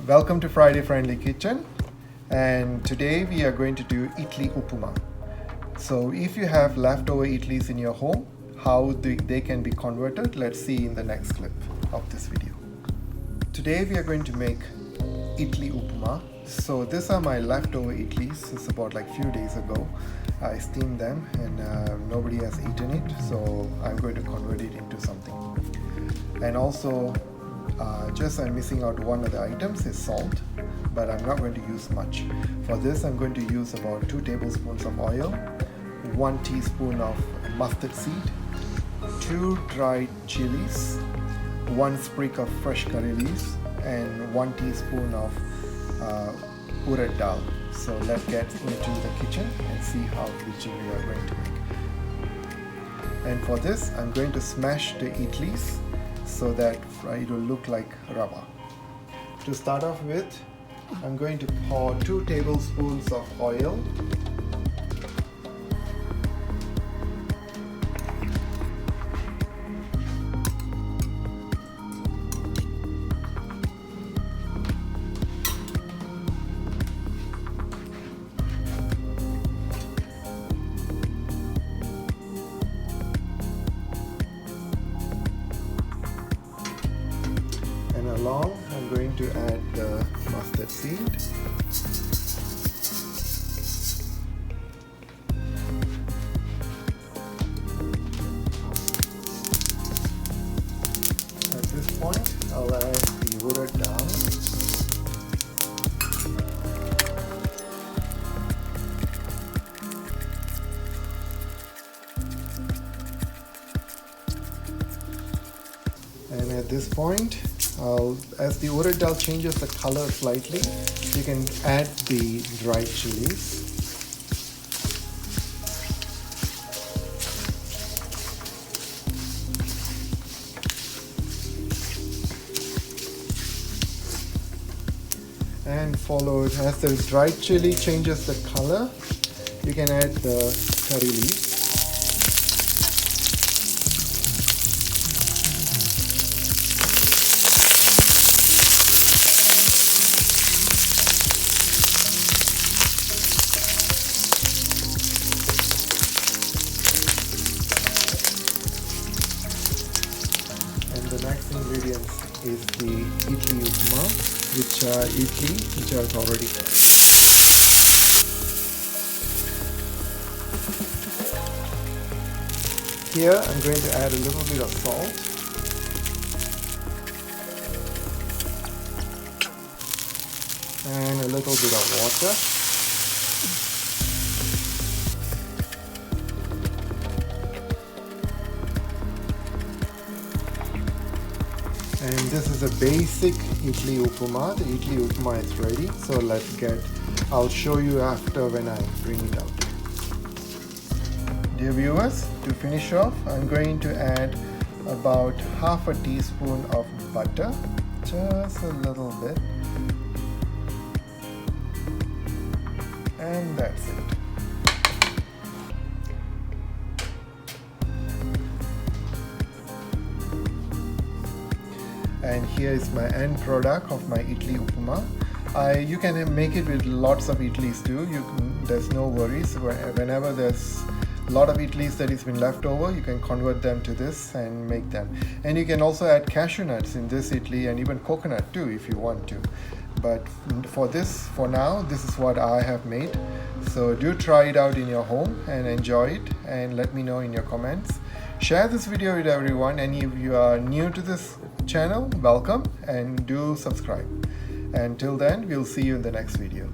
Welcome to Friday Friendly Kitchen, and today we are going to do Idli Upma. So if you have leftover idlis in your home, how they can be converted, let's see in the next clip of this video. Today we are going to make Idli Upma. So these are my leftover idlis. It's about like few days ago. I steamed them and nobody has eaten it, so I'm going to convert it into something. And also just I'm missing out one of the items is salt, but I'm not going to use much. For this I'm going to use about 2 tablespoons of oil, 1 teaspoon of mustard seed, 2 dried chilies, 1 sprig of fresh curry leaves, and 1 teaspoon of urad dal. So let's get into the kitchen and see how which we are going to make. And for this I'm going to smash the idlis so that it will look like rava. To start off with, I'm going to pour 2 tablespoons of oil. And along, I'm going to add the mustard seed. At this point, I'll add the urad dal. And at this point, as the urad dal changes the color slightly, you can add the dried chilies. And followed, as the dried chili changes the color, you can add the curry leaves. The next ingredient is the Idli Upma, which are idli which are already done. Here I'm going to add a little bit of salt, and a little bit of water. And this is a basic Idli Upma. The Idli Upma is ready. So I'll show you after when I bring it out. Dear viewers, to finish off, I'm going to add about half a teaspoon of butter. Just a little bit. And that's it. And here is my end product of my Idli Upma. You can make it with lots of idlis too. There's no worries. Whenever there's a lot of idlis that has been left over, you can convert them to this and make them. And you can also add cashew nuts in this idli, and even coconut too if you want to. But for now, this is what I have made. So do try it out in your home and enjoy it, and let me know in your comments. Share this video with everyone, and if you are new to this channel, welcome, and do subscribe. Until then, we'll see you in the next video.